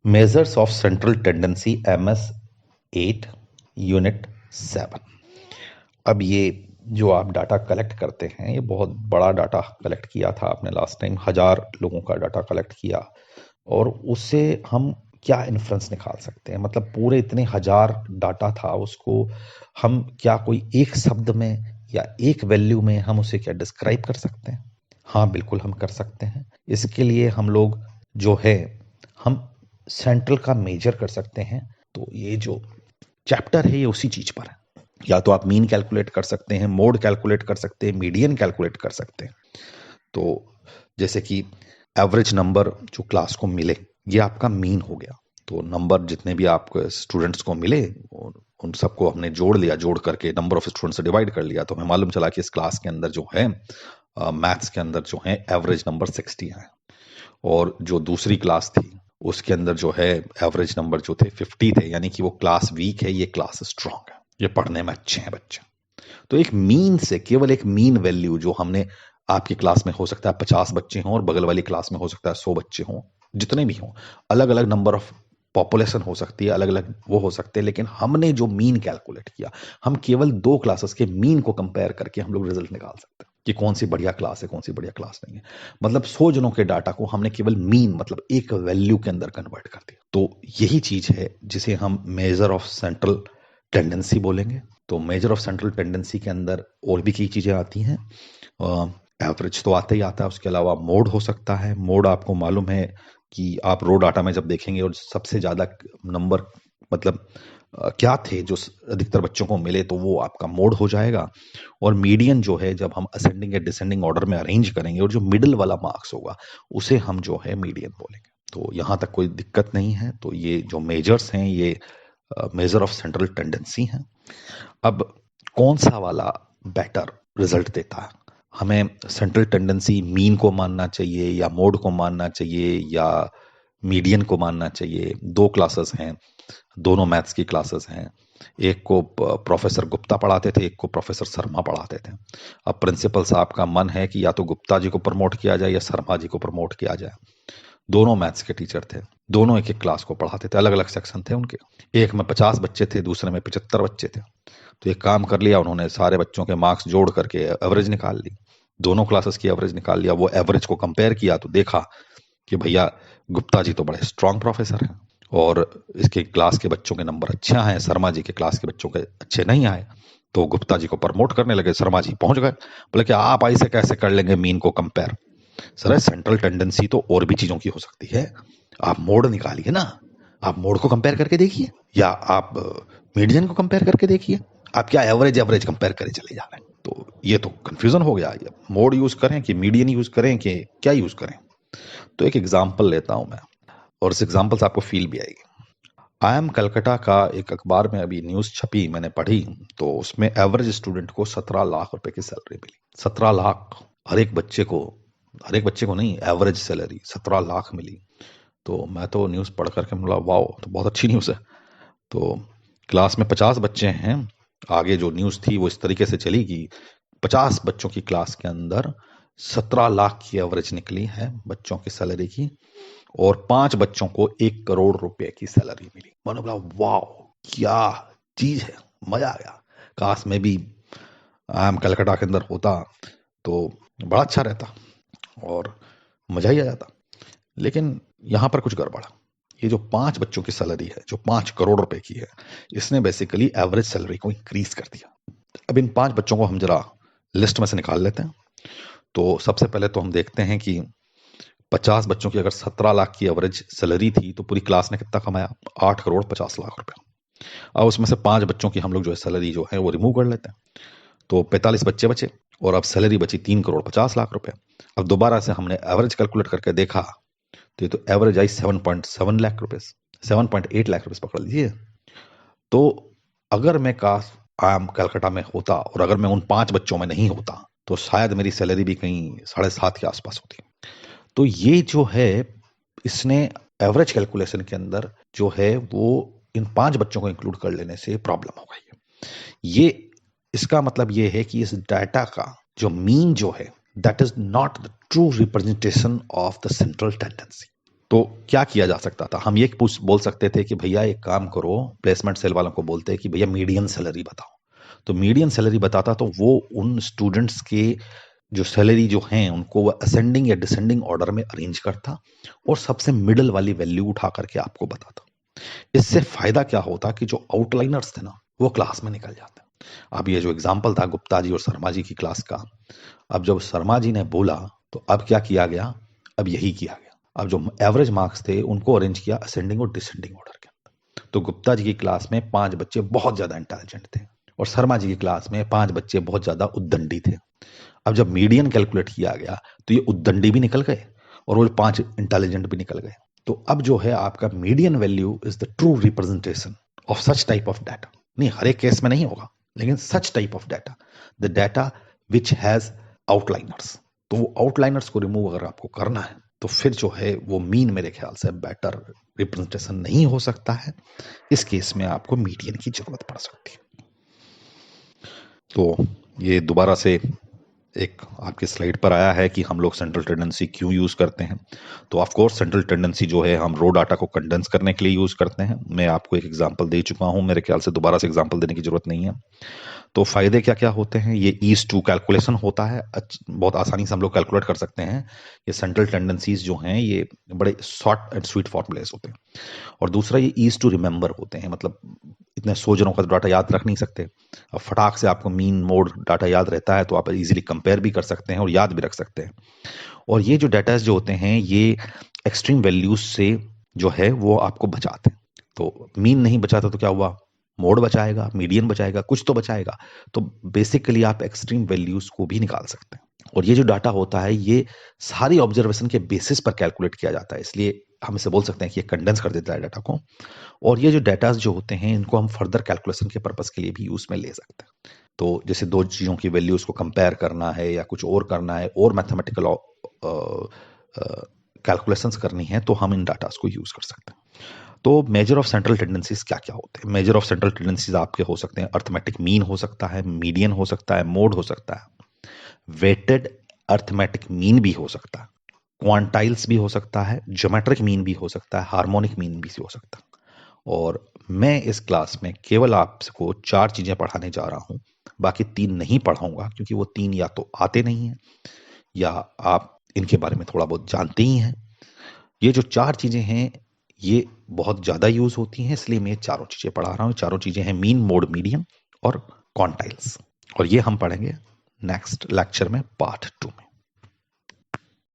Measures of central tendency MS 8 unit 7। अब ये जो आप डाटा कलेक्ट करते हैं, ये बहुत बड़ा डाटा कलेक्ट किया था आपने लास्ट टाइम, 1000 लोगों का डाटा कलेक्ट किया, और उससे हम क्या इन्फ्रेंस निकाल सकते हैं? मतलब पूरे इतने 1000 डाटा था, उसको हम क्या कोई एक शब्द में या एक वैल्यू में हम उसे क्या डिस्क्राइब कर सकते हैं? हाँ, बिल्कुल हम कर सकते हैं। इसके लिए हम लोग जो है, हम सेंट्रल का मेजर कर सकते हैं। तो ये जो चैप्टर है ये उसी चीज पर है। या तो आप मीन कैलकुलेट कर सकते हैं, मोड कैलकुलेट कर सकते हैं, मीडियन कैलकुलेट कर सकते हैं। तो जैसे कि एवरेज नंबर जो क्लास को मिले, ये आपका मीन हो गया। तो नंबर जितने भी आपको स्टूडेंट्स को मिले, उन सबको हमने जोड़ लिया, जोड़ करके नंबर ऑफ स्टूडेंट्स से डिवाइड कर लिया, तो हमें मालूम चला कि इस क्लास के अंदर जो है, मैथ्स के अंदर जो है एवरेज नंबर 60 है। और जो दूसरी क्लास थी उसके अंदर जो है एवरेज नंबर जो थे 50 थे, यानी कि वो क्लास वीक है, ये क्लास स्ट्रांग है, ये पढ़ने में अच्छे हैं बच्चे। तो एक मीन से, केवल एक मीन वैल्यू जो हमने, आपकी क्लास में हो सकता है 50 बच्चे हों और बगल वाली क्लास में हो सकता है 100 बच्चे हों, जितने भी हों, अलग अलग नंबर ऑफ पॉपुलेशन हो सकती है, अलग अलग वो हो सकते हैं, लेकिन हमने जो मीन कैलकुलेट किया, हम केवल 2 क्लासेस के मीन को कंपेयर करके हम लोग रिजल्ट निकाल सकते हैं कि कौन सी बढ़िया क्लास है, कौन सी बढ़िया क्लास नहीं है। मतलब 100 जनों के डाटा को हमने केवल मीन, मतलब एक वैल्यू के अंदर कन्वर्ट कर दिया। तो यही चीज है जिसे हम मेजर ऑफ सेंट्रल टेंडेंसी बोलेंगे। तो मेजर ऑफ सेंट्रल टेंडेंसी के अंदर और भी कई चीजें आती हैं। एवरेज तो आता ही आता है, उसके अलावा मोड हो सकता है। मोड आपको मालूम है कि आप रो डाटा में जब देखेंगे और सबसे ज्यादा नंबर, मतलब क्या थे जो अधिकतर बच्चों को मिले, तो वो आपका मोड हो जाएगा। और मीडियन जो है, जब हम असेंडिंग या डिसेंडिंग ऑर्डर में अरेंज करेंगे और जो मिडिल वाला मार्क्स होगा उसे हम जो है मीडियन बोलेंगे। तो यहाँ तक कोई दिक्कत नहीं है। तो ये जो मेजर्स हैं, ये मेजर ऑफ सेंट्रल टेंडेंसी हैं। अब कौन सा वाला बेटर रिजल्ट देता है? हमें सेंट्रल टेंडेंसी मीन को मानना चाहिए या मोड को मानना चाहिए या मीडियन को मानना चाहिए? 2 क्लासेस हैं, दोनों मैथ्स की क्लासेस हैं। एक को प्रोफेसर गुप्ता पढ़ाते थे, एक को प्रोफेसर शर्मा पढ़ाते थे। अब प्रिंसिपल साहब का मन है कि या तो गुप्ता जी को प्रमोट किया जाए या शर्मा जी को प्रमोट किया जाए। दोनों मैथ्स के टीचर थे, दोनों एक एक क्लास को पढ़ाते थे, अलग अलग सेक्शन थे उनके। एक में 50 बच्चे थे, दूसरे में 75 बच्चे थे। तो एक काम कर लिया उन्होंने, सारे बच्चों के मार्क्स जोड़ करके एवरेज निकाल ली, दोनों क्लासेस की एवरेज निकाल लिया। वो एवरेज को कंपेयर किया तो देखा कि भैया गुप्ता जी तो बड़े स्ट्रांग प्रोफेसर हैं और इसके क्लास के बच्चों के नंबर अच्छे आए, शर्मा जी के क्लास के बच्चों के अच्छे नहीं आए। तो गुप्ता जी को प्रमोट करने लगे, शर्मा जी पहुंच गए, बोले कि आप ऐसे कैसे कर लेंगे मीन को कंपेयर? सर, सेंट्रल टेंडेंसी तो और भी चीजों की हो सकती है। आप मोड निकालिए ना, आप मोड को कंपेयर करके देखिए, या आप मीडियन को कंपेयर करके देखिए। आप क्या एवरेज एवरेज कंपेयर करे चले जा रहे हैं? तो ये तो कंफ्यूजन हो गया। मोड यूज करें कि मीडियन यूज करें कि क्या यूज करें? तो एक एग्जाम्पल लेता हूं मैं, और इस एग्जाम्पल से आपको फील भी आएगी। आई एम कलकत्ता का एक अखबार में अभी न्यूज छपी, मैंने पढ़ी, तो उसमें एवरेज स्टूडेंट को 17 लाख रुपए की सैलरी मिली। 17 लाख हर एक बच्चे को, हर एक बच्चे को नहीं, एवरेज सैलरी 17 लाख मिली। तो मैं तो न्यूज़ पढ़ करके बोला वाह, तो बहुत अच्छी न्यूज़ है। तो क्लास में 50 बच्चे हैं, आगे जो न्यूज़ थी वो इस तरीके से चली कि 50 बच्चों की क्लास के अंदर 17 लाख की एवरेज निकली है बच्चों की सैलरी की, और 5 बच्चों को 1 करोड़ रुपए की सैलरी मिली। मैंने बोला वाह, क्या चीज है, मजा आ गया। काश में भी आई एम कलकत्ता के अंदर होता तो बड़ा अच्छा रहता और मजा ही आ जाता। लेकिन यहाँ पर कुछ गड़बड़ है। ये जो 5 बच्चों की सैलरी है, जो 5 करोड़ रुपए की है, इसने बेसिकली एवरेज सैलरी को इंक्रीज कर दिया। अब इन 5 बच्चों को हम जरा लिस्ट में से निकाल लेते हैं। तो सबसे पहले तो हम देखते हैं कि 50 बच्चों की अगर 17 लाख की एवरेज सैलरी थी तो पूरी क्लास ने कितना कमाया? 8 करोड़ 50 लाख रुपए। अब उसमें से 5 बच्चों की हम लोग जो है सैलरी जो है वो रिमूव कर लेते हैं, तो 45 बच्चे बचे और अब सैलरी बची 3 करोड़ 50 लाख रुपए। अब दोबारा से हमने एवरेज कैलकुलेट करके देखा तो ये तो एवरेज आई 7.7 लाख रुपए, 7.8 लाख रुपए पकड़ लीजिए। तो अगर मैं काश आई एम कलकत्ता में होता और अगर मैं उन 5 बच्चों में नहीं होता तो शायद मेरी सैलरी भी कहीं 7.5 के आसपास होती। तो ये जो है, इसने एवरेज कैलकुलेशन के अंदर जो है वो इन 5 बच्चों को इंक्लूड कर लेने से प्रॉब्लम हो गई है। ये इसका मतलब ये है कि इस डाटा का जो मीन जो है, that is not the true representation of the central tendency. तो क्या किया जा सकता था? हम ये बोल सकते थे कि भैया एक काम करो, प्लेसमेंट सेल वालों को बोलते हैं कि भैया मीडियन सैलरी बताओ। तो मीडियन सैलरी बताता तो वो उन स्टूडेंट्स के जो सैलरी जो हैं उनको वो असेंडिंग या डिसेंडिंग ऑर्डर में अरेंज करता और सबसे मिडल वाली वैल्यू उठा करके आपको बताता। इससे फायदा क्या होता कि जो आउटलाइनर्स थे ना वो क्लास में निकल जाते। अब ये जो एग्जाम्पल था गुप्ता जी और शर्मा जी की क्लास का, अब जब शर्मा जी ने बोला तो अब क्या किया गया, अब यही किया गया। अब जो एवरेज मार्क्स थे उनको अरेंज किया असेंडिंग और डिसेंडिंग ऑर्डर के अंदर। तो गुप्ता जी की क्लास में 5 बच्चे बहुत ज्यादा इंटेलिजेंट थे और शर्मा जी की क्लास में 5 बच्चे बहुत ज्यादा उद्दंडी थे। अब जब मीडियन कैलकुलेट किया गया तो ये उद्दंडी भी निकल गए और वो 5 इंटेलिजेंट भी निकल गए। तो अब जो है आपका median value is the true representation of such type of data. नहीं, हर एक केस में नहीं होगा, लेकिन such type of data, the data which has outliers. तो वो आउटलाइनर्स को रिमूव अगर आपको करना है तो फिर जो है वो मीन मेरे ख्याल से बेटर रिप्रेजेंटेशन नहीं हो सकता है। इस केस में आपको मीडियन की जरूरत पड़ सकती है। तो ये दोबारा से एक आपके स्लाइड पर आया है कि हम लोग सेंट्रल टेंडेंसी क्यों यूज करते हैं। तो ऑफ कोर्स सेंट्रल टेंडेंसी जो है हम रो डाटा को कंडेंस करने के लिए यूज करते हैं। मैं आपको एक एग्जांपल दे चुका हूं, मेरे ख्याल से दोबारा से एग्जांपल देने की जरूरत नहीं है। तो फायदे क्या क्या होते हैं, ये ईज टू कैलकुलेशन होता है, बहुत आसानी से हम लोग कैलकुलेट कर सकते हैं। ये सेंट्रल टेंडेंसीज जो हैं ये बड़े शॉर्ट एंड स्वीट फॉर्मूलेस होते हैं। और दूसरा ये ईज टू रिमेंबर होते हैं, मतलब इतने 100 जनों का डाटा याद रख नहीं सकते। अब फटाक से आपको मीन मोड डाटा याद रहता है तो आप इजीली कंपेयर भी कर सकते हैं और याद भी रख सकते हैं। और ये जो डाटा जो होते हैं ये एक्सट्रीम वैल्यूज से जो है वो आपको बचाते हैं। तो मीन नहीं बचाता तो क्या हुआ, मोड बचाएगा, मीडियन बचाएगा, कुछ तो बचाएगा। तो बेसिकली आप एक्सट्रीम वैल्यूज को भी निकाल सकते हैं। और ये जो डाटा होता है ये सारी ऑब्जर्वेशन के बेसिस पर कैलकुलेट किया जाता है, इसलिए हम इसे बोल सकते हैं कि ये कंडेंस कर देता है डाटा को। और ये जो डाटा जो होते हैं इनको हम फर्दर कैलकुलेशन के पर्पस के लिए भी यूज में ले सकते हैं। तो जैसे दो चीज़ों की वैल्यूज को कंपेयर करना है या कुछ और करना है और मैथमेटिकल कैलकुलेशंस करनी है तो हम इन डाटास को यूज कर सकते हैं। तो मेजर ऑफ सेंट्रल टेंडेंसीज क्या क्या होते हैं? मेजर ऑफ सेंट्रल टेंडेंसीज आपके हो सकते हैं अर्थमेटिक मीन हो सकता है, मीडियन हो सकता है, मोड हो सकता है, वेटेड अर्थमेटिक मीन भी हो सकता है, क्वांटाइल्स भी हो सकता है, ज्योमेट्रिक मीन भी हो सकता है, हार्मोनिक मीन भी हो सकता है। और मैं इस क्लास में केवल आपको 4 चीजें पढ़ाने जा रहा हूं, बाकी 3 नहीं पढ़ाऊंगा क्योंकि वो 3 या तो आते नहीं हैं या आप इनके बारे में थोड़ा बहुत जानते ही हैं। ये जो 4 चीजें हैं ये बहुत ज्यादा यूज होती हैं, इसलिए मैं ये चारों चीजें पढ़ा रहा हूँ। चारों चीजें हैं मीन, मोड, मीडियन और क्वांटाइल्स। और ये हम पढ़ेंगे नेक्स्ट लेक्चर में पार्ट 2 में।